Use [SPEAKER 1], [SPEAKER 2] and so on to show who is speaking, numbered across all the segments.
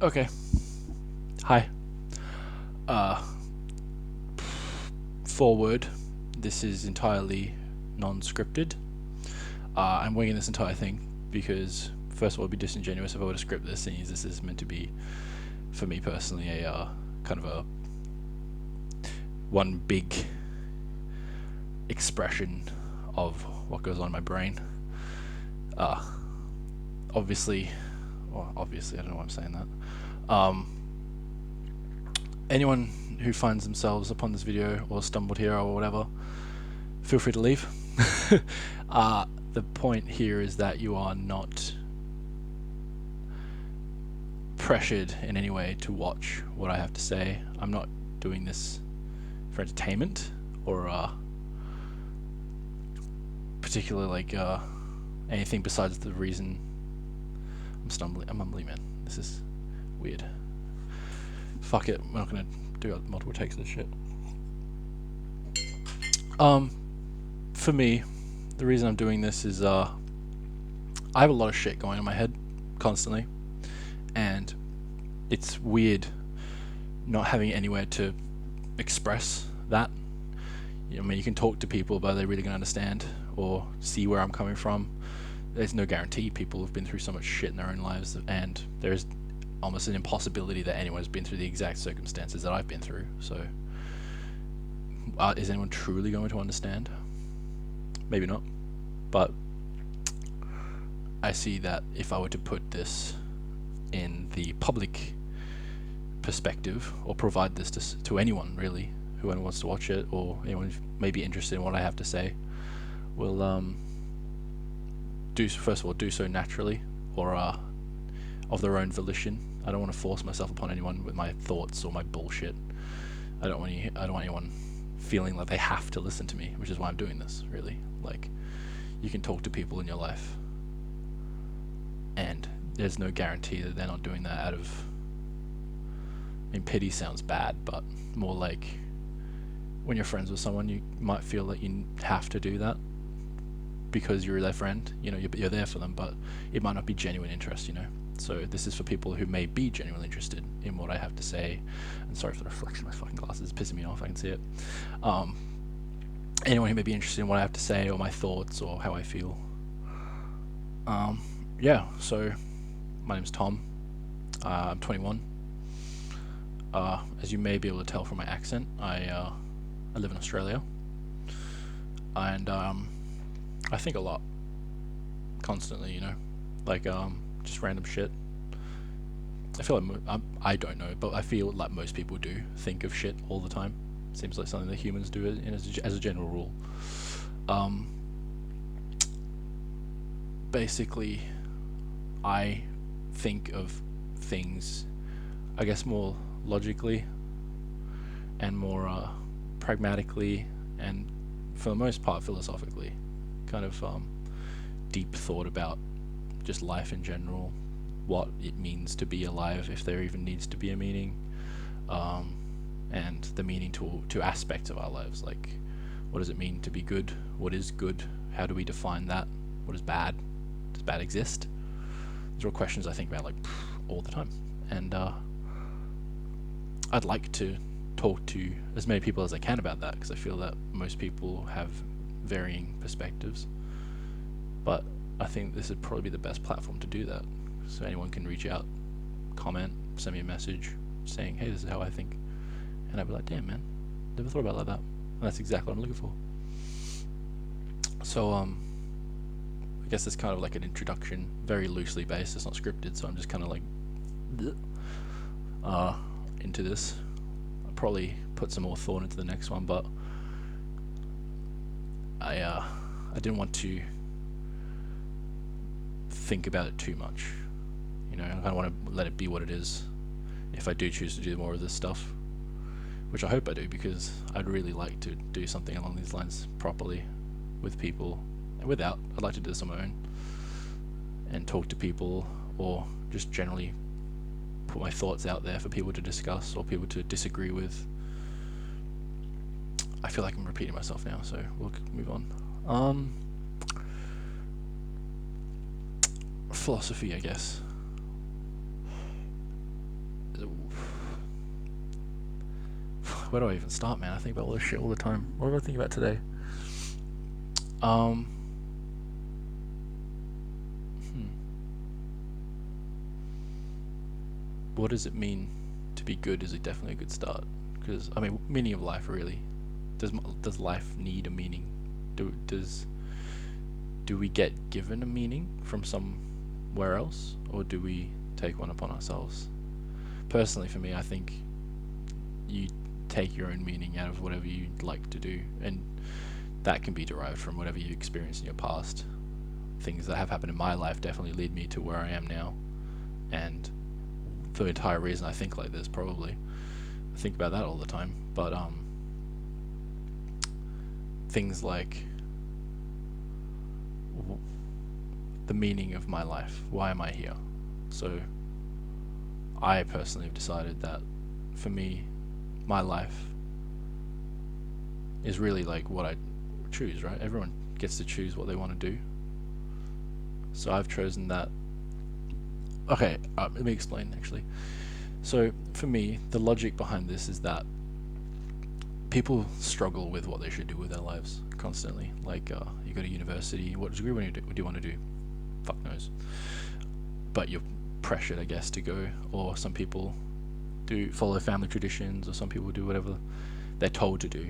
[SPEAKER 1] Okay. Hi. Uh, Forward. This is entirely non-scripted. I'm winging this entire thing because, first of all, it'd be disingenuous if I were to script this and use this is meant to be, for me personally, a kind of a one big expression of what goes on in my brain. Uh, obviously, I don't know why I'm saying that. Anyone who finds themselves upon this video or stumbled here or whatever, feel free to leave. The point here is that you are not pressured in any way to watch what I have to say. I'm not doing this for entertainment or particular anything besides the reason I'm mumbling, man. This is weird. Fuck it, we're not gonna do multiple takes of this shit. For me, the reason I'm doing this is I have a lot of shit going on in my head constantly, and it's weird not having anywhere to express that. I mean, you can talk to people, but are they really going to understand or see where I'm coming from? There's no guarantee. People have been through so much shit in their own lives, and there's almost an impossibility that anyone's been through the exact circumstances that I've been through. So, is anyone truly going to understand? Maybe not. But I see that if I were to put this in the public perspective, or provide this to anyone really, whoever wants to watch it, or anyone who may be interested in what I have to say, will first of all do so naturally, or of their own volition. I don't want to force myself upon anyone with my thoughts or my bullshit. I don't want anyone feeling like they have to listen to me, which is why I'm doing this, really. Like, you can talk to people in your life, and there's no guarantee that they're not doing that out of, I mean, pity sounds bad, but more like when you're friends with someone, you might feel that you have to do that because you're their friend. You know, you're there for them, but it might not be genuine interest, you know. So this is for people who may be genuinely interested in what I have to say. And sorry for the reflection of my fucking glasses, it's pissing me off, I can see it. Anyone who may be interested in what I have to say, or my thoughts, or how I feel. Yeah, so my name's Tom. I'm 21. As you may be able to tell from my accent, I live in Australia, and I think a lot, constantly, you know, like just random shit. I feel like I don't know, but I feel like most people do think of shit all the time. Seems like something that humans do as a general rule. Basically, I think of things, I guess, more logically and more pragmatically, and for the most part philosophically. Kind of deep thought about just life in general, what it means to be alive, if there even needs to be a meaning, and the meaning to aspects of our lives, like what does it mean to be good, what is good, how do we define that, what is bad, does bad exist? These are all questions I think about like all the time, and I'd like to talk to as many people as I can about that, because I feel that most people have varying perspectives, but I think this would probably be the best platform to do that, so anyone can reach out, comment, send me a message saying, hey, this is how I think, and I'd be like, damn, man, never thought about it like that, and that's exactly what I'm looking for. So I guess it's kind of like an introduction, very loosely based, it's not scripted, so I'm just kind of like into this. I'll probably put some more thought into the next one, but I didn't want to think about it too much. You know, I kind of want to let it be what it is. If I do choose to do more of this stuff, which I hope I do, because I'd really like to do something along these lines properly with people, and without, I'd like to do this on my own and talk to people, or just generally put my thoughts out there for people to discuss or people to disagree with. I feel like I'm repeating myself now, so we'll move on. Philosophy, I guess. where do I even start, man? I think about all this shit all the time. What do I think about today? Um, hmm. What does it mean to be good? Is it definitely a good start? Because I mean, meaning of life, really. Does life need a meaning? Do we get given a meaning from somewhere else, or do we take one upon ourselves? Personally, for me, I think you take your own meaning out of whatever you like to do, and that can be derived from whatever you experienced in your past. Things that have happened in my life definitely lead me to where I am now, and the entire reason I think like this, probably. I think about that all the time, but things like the meaning of my life. Why am I here? So I personally have decided that for me, my life is really like what I choose, right? Everyone gets to choose what they want to do. So I've chosen that. Okay, let me explain actually. So for me, the logic behind this is that people struggle with what they should do with their lives constantly. Like, you go to university, what degree do you want to do? Fuck knows. But you're pressured, I guess, to go. Or some people do follow family traditions, or some people do whatever they're told to do.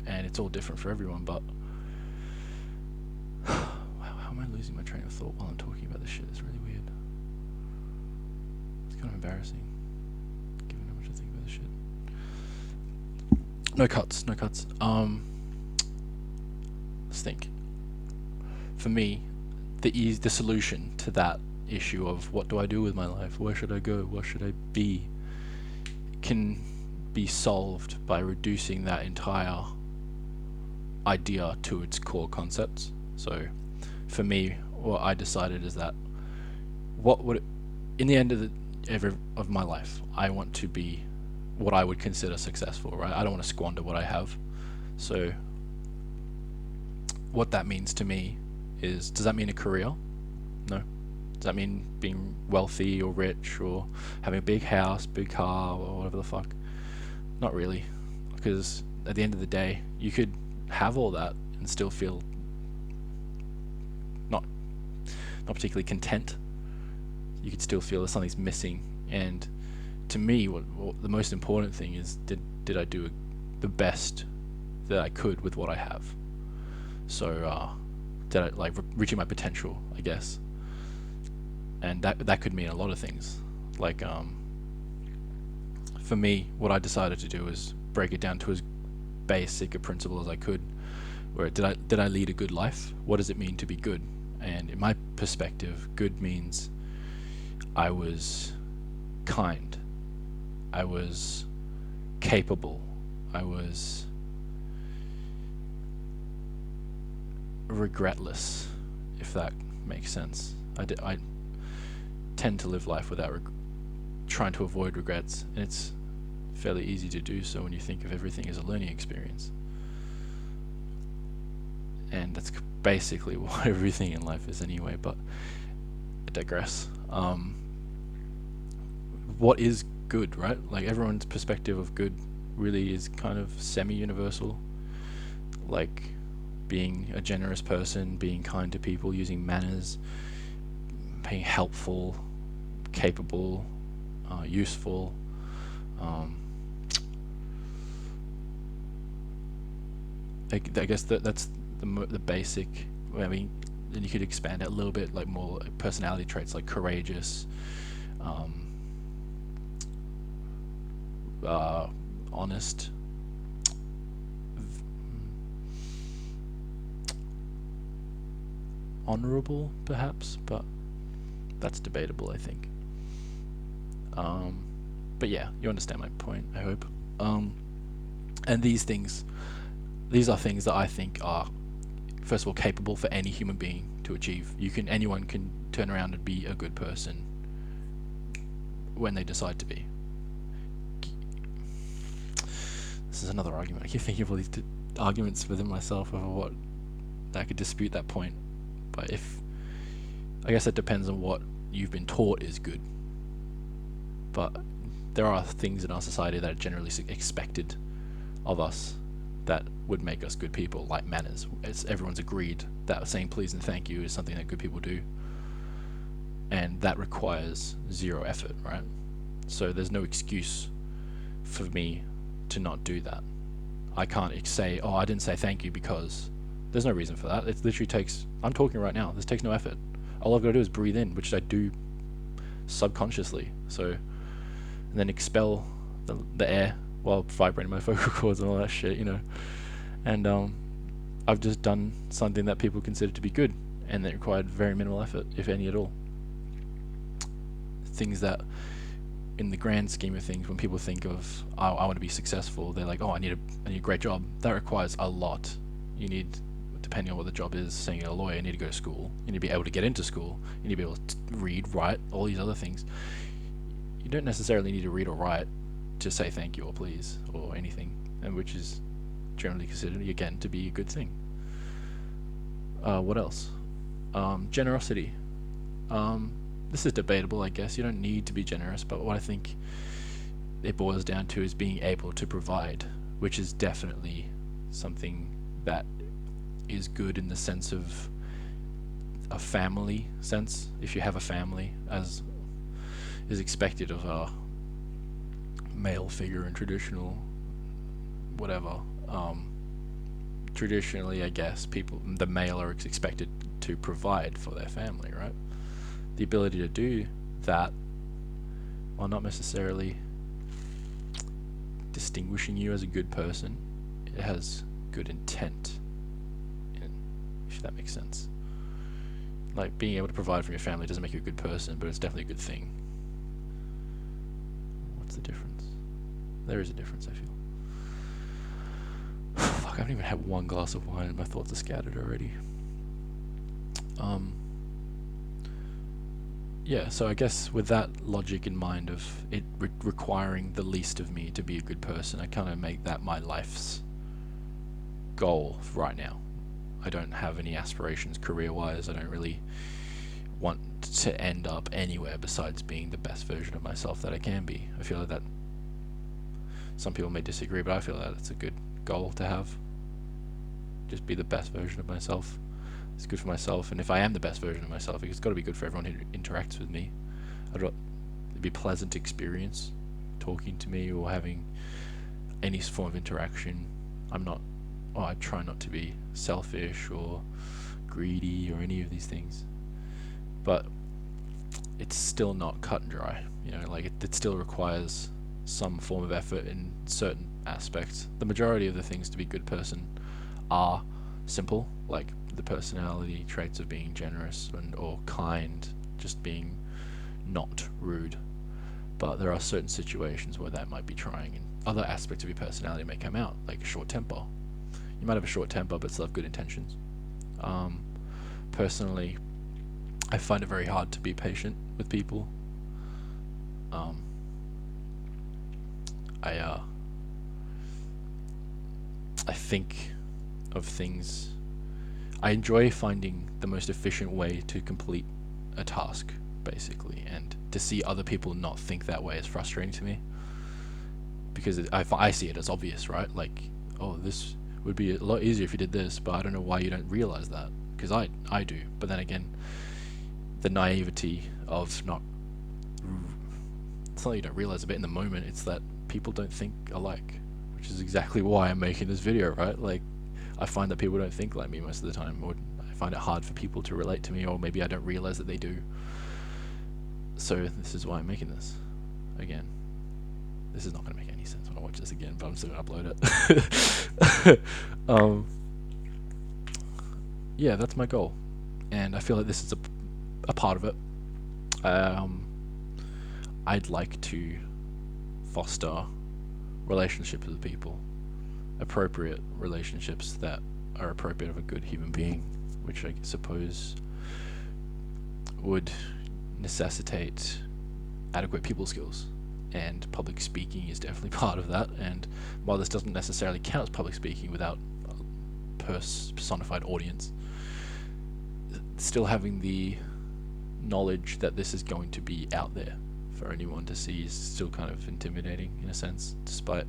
[SPEAKER 1] And it's all different for everyone, but wow, how am I losing my train of thought while I'm talking about this shit? It's really weird. It's kind of embarrassing, given how much I think about this shit. No cuts, no cuts. Let's think. For me, the solution to that issue of what do I do with my life, where should I go, what should I be, can be solved by reducing that entire idea to its core concepts. So for me, what I decided is that in the end of my life, I want to be what I would consider successful, right? I don't want to squander what I have. So what that means to me is, does that mean a career? No. Does that mean being wealthy or rich or having a big house, big car, or whatever the fuck? Not really. Because at the end of the day, you could have all that and still feel not particularly content. You could still feel that something's missing. And to me, what the most important thing is, did I do the best that I could with what I have? So did I like reaching my potential, I guess? And that could mean a lot of things. Like for me, what I decided to do is break it down to as basic a principle as I could. Where did I lead a good life? What does it mean to be good? And in my perspective, good means I was kind, I was capable, I was regretless, if that makes sense. I tend to live life without trying to avoid regrets, and it's fairly easy to do so when you think of everything as a learning experience. And that's basically what everything in life is anyway, but I digress. What is good, right? Like, everyone's perspective of good really is kind of semi-universal. Like, being a generous person, being kind to people, using manners, being helpful, capable, useful. I guess that's the basic. I mean, then you could expand it a little bit, like more personality traits, like courageous, honest, honorable, perhaps, but that's debatable, I think. But yeah, you understand my point, I hope. And these are things that I think are, first of all, capable for any human being to achieve. Anyone can turn around and be a good person when they decide to be. This is another argument. I keep thinking of all these arguments within myself over what I could dispute that point. But I guess it depends on what you've been taught is good. But there are things in our society that are generally expected of us that would make us good people, like manners. Everyone's agreed that saying please and thank you is something that good people do, and that requires zero effort, right? So there's no excuse for me to not do that. I can't say, oh, I didn't say thank you because there's no reason for that. It literally takes, I'm talking right now, this takes no effort. All I've got to do is breathe in, which I do subconsciously. So, and then expel the air while vibrating my vocal cords and all that shit, you know. And I've just done something that people consider to be good, and that required very minimal effort, if any at all. Things that, in the grand scheme of things, when people think of, oh, I want to be successful, they're like, oh, I need a great job. That requires a lot. You need, depending on what the job is, saying you're a lawyer, you need to go to school. You need to be able to get into school. You need to be able to read, write, all these other things. You don't necessarily need to read or write to say thank you or please or anything, and which is generally considered, again, to be a good thing. What else? Generosity. This is debatable, I guess. You don't need to be generous, but what I think it boils down to is being able to provide, which is definitely something that is good in the sense of a family sense. If you have a family, as is expected of a male figure in traditional whatever, traditionally, I guess, the male are expected to provide for their family, right? The ability to do that, while not necessarily distinguishing you as a good person, it has good intent, if that makes sense. Like, being able to provide for your family doesn't make you a good person, but it's definitely a good thing. What's the difference? There is a difference, I feel. Fuck, I haven't even had one glass of wine and my thoughts are scattered already. Yeah, so I guess with that logic in mind of it requiring the least of me to be a good person, I kind of make that my life's goal right now. I don't have any aspirations career-wise. I don't really want to end up anywhere besides being the best version of myself that I can be. I feel like that, some people may disagree, but I feel that it's a good goal to have. Just be the best version of myself. It's good for myself, and if I am the best version of myself, it's got to be good for everyone who interacts with me. It'd be a pleasant experience talking to me or having any form of interaction. I try not to be selfish or greedy or any of these things, but it's still not cut and dry. You know, like it still requires some form of effort in certain aspects. The majority of the things to be a good person are simple, like the personality traits of being generous or kind, just being not rude. But there are certain situations where that might be trying, and other aspects of your personality may come out, like a short temper. You might have a short temper but still have good intentions. Personally, I find it very hard to be patient with people. I think of things. I enjoy finding the most efficient way to complete a task, basically, and to see other people not think that way is frustrating to me, because I see it as obvious, right? Like, oh, this would be a lot easier if you did this, but I don't know why you don't realize that, because I do. But then again, the naivety of not, it's not that you don't realize a bit in the moment, it's that people don't think alike, which is exactly why I'm making this video, right? Like, I find that people don't think like me most of the time, or I find it hard for people to relate to me, or maybe I don't realize that they do. So this is why I'm making this. Again, this is not going to make any sense when I watch this again, but I'm still going to upload it. Yeah, that's my goal, and I feel like this is a part of it. I'd like to foster relationships with people, appropriate relationships that are appropriate of a good human being, which I suppose would necessitate adequate people skills, and public speaking is definitely part of that. And while this doesn't necessarily count as public speaking without a personified audience, still having the knowledge that this is going to be out there for anyone to see is still kind of intimidating in a sense, despite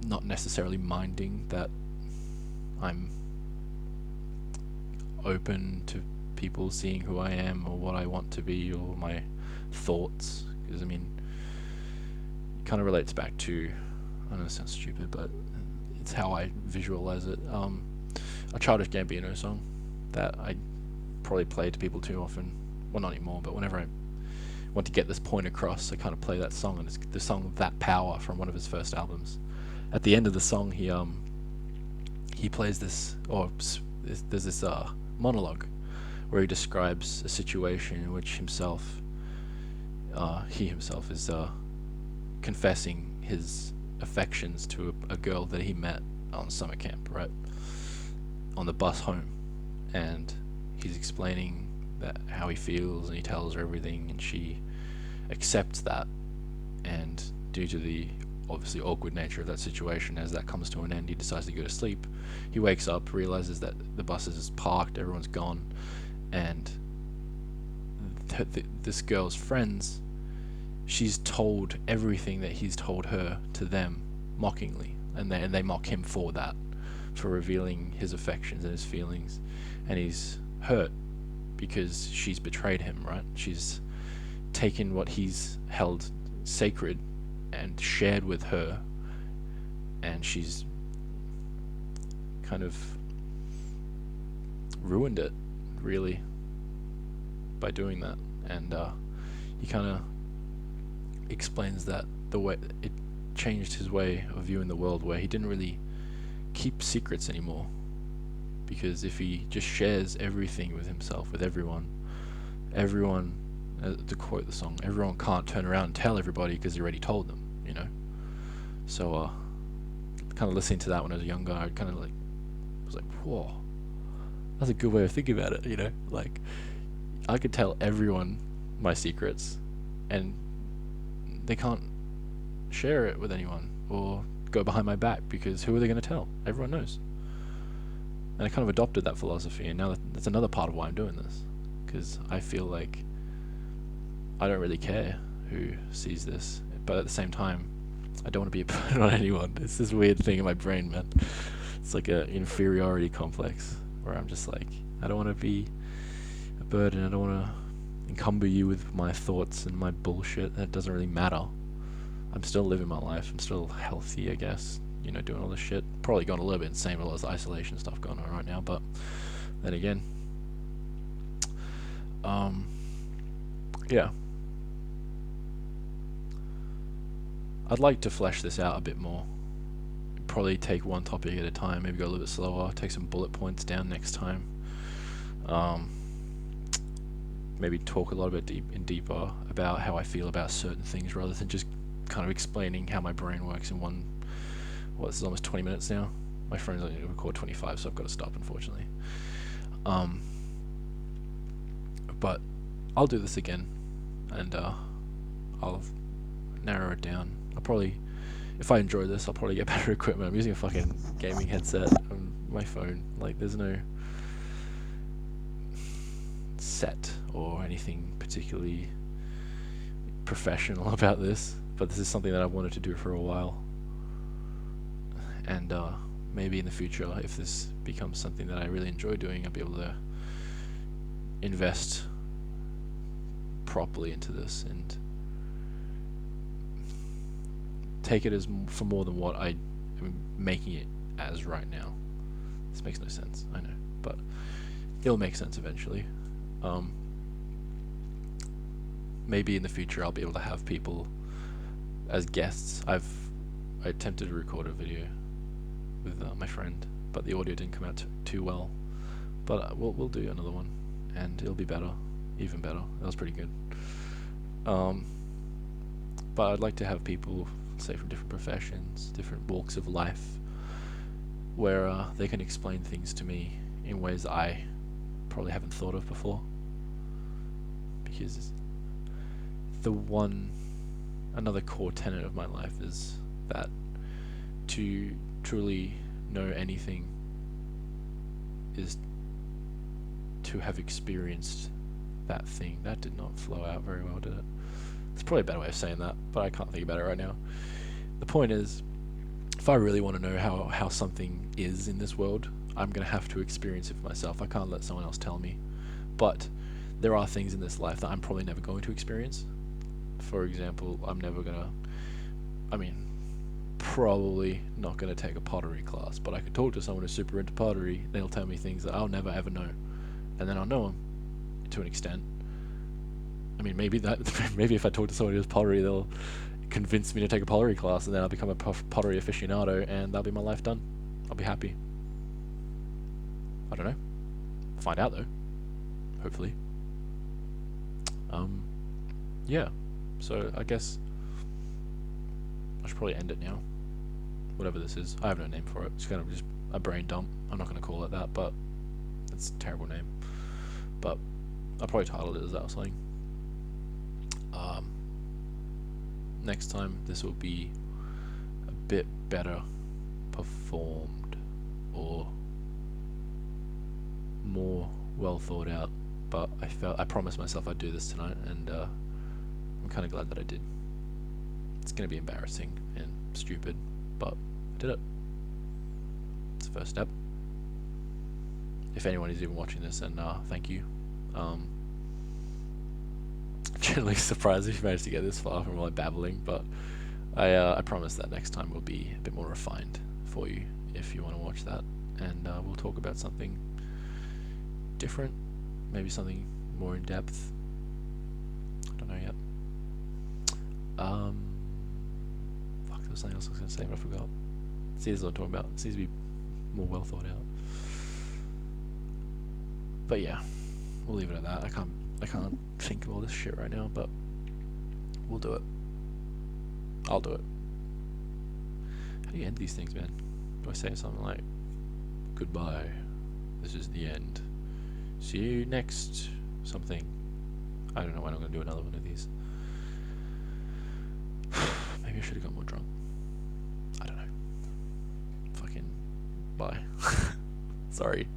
[SPEAKER 1] not necessarily minding that I'm open to people seeing who I am or what I want to be or my thoughts. Because I mean, it kind of relates back to, I know it sounds stupid, but it's how I visualize it. A Childish Gambino song that I probably play to people too often. Well, not anymore, but whenever I want to get this point across, I kind of play that song, and it's the song "That Power" from one of his first albums. At the end of the song, he plays this, or there's this monologue where he describes a situation in which he himself is confessing his affections to a girl that he met on summer camp, right, on the bus home, and he's explaining that how he feels, and he tells her everything, and she accepts that, and due to the obviously awkward nature of that situation, as that comes to an end, he decides to go to sleep. He wakes up, realizes that the bus is parked, everyone's gone, and this girl's friends, she's told everything that he's told her to them mockingly, and they mock him for that, for revealing his affections and his feelings, and he's hurt because she's betrayed him, right? She's taken what he's held sacred and shared with her, and she's kind of ruined it, really, by doing that. And he kind of explains that the way it changed his way of viewing the world, where he didn't really keep secrets anymore, because if he just shares everything with himself, with everyone, to quote the song, everyone can't turn around and tell everybody because he already told them, you know. So kind of listening to that when I was younger, I kind of was like, whoa, that's a good way of thinking about it, you know. Like, I could tell everyone my secrets, and they can't share it with anyone or go behind my back, because who are they going to tell? Everyone knows. And I kind of adopted that philosophy, and now that's another part of why I'm doing this, because I feel like I don't really care who sees this, but at the same time, I don't want to be a burden on anyone. It's this weird thing in my brain, man. It's like an inferiority complex, where I'm just like, I don't want to be a burden. I don't want to encumber you with my thoughts and my bullshit. That doesn't really matter. I'm still living my life. I'm still healthy, I guess. You know, doing all this shit. Probably gone a little bit insane with all this isolation stuff going on right now, but then again, yeah. I'd like to flesh this out a bit more. Probably take one topic at a time, maybe go a little bit slower, take some bullet points down next time. Maybe talk a little bit deeper about how I feel about certain things, rather than just kind of explaining how my brain works in one. Well, this is almost 20 minutes now. My friend's only going to record 25, so I've got to stop, unfortunately. But I'll do this again, and I'll narrow it down. I'll probably, if I enjoy this, I'll probably get better equipment. I'm using a fucking gaming headset on my phone. Like, there's no set or anything particularly professional about this, but this is something that I've wanted to do for a while. And maybe in the future, if this becomes something that I really enjoy doing, I'll be able to invest properly into this and take it as for more than what I am making it as right now. This makes no sense, I know, but it'll make sense eventually. Maybe in the future I'll be able to have people as guests. I attempted to record a video with my friend, but the audio didn't come out too well. But we'll do another one, and it'll be better, even better. That was pretty good. But I'd like to have people, say, from different professions, different walks of life, where they can explain things to me in ways that I probably haven't thought of before. Because another core tenet of my life is that to truly know anything is to have experienced that thing. That did not flow out very well, did it? It's probably a better way of saying that, but I can't think about it right now. The point is, if I really want to know how something is in this world, I'm going to have to experience it for myself. I can't let someone else tell me. But there are things in this life that I'm probably never going to experience. For example, I'm never going to, I mean, probably not going to take a pottery class, but I could talk to someone who's super into pottery. They'll tell me things that I'll never ever know, and then I'll know them to an extent. I mean, maybe maybe if I talk to someone who does pottery, they'll convince me to take a pottery class, and then I'll become a pottery aficionado, and that'll be my life done. I'll be happy. I don't know. Find out though. Hopefully. Yeah. So I guess I should probably end it now. Whatever this is, I have no name for it. It's kind of just a brain dump. I'm not going to call it that, but it's a terrible name. But I'll probably title it as that or something. Next time this will be a bit better performed or more well thought out. But I promised myself I'd do this tonight, and I'm kind of glad that I did. It's going to be embarrassing and stupid, but I did it. It's the first step. If anyone is even watching this, then thank you. Generally surprised if you managed to get this far from like babbling, but I promise that next time will be a bit more refined for you if you want to watch that, and we'll talk about something different, maybe something more in depth. I don't know yet. Fuck, there was something else I was going to say, but I forgot. See, this is what I'm talking about. It seems to be more well thought out. But yeah, we'll leave it at that. I can't think of all this shit right now, but we'll do it. I'll do it. How do you end these things, man? Do I say something like, goodbye, this is the end, see you next something? I don't know when I'm going to do another one of these. Maybe I should have got more drunk. I don't know. Fucking bye. Sorry.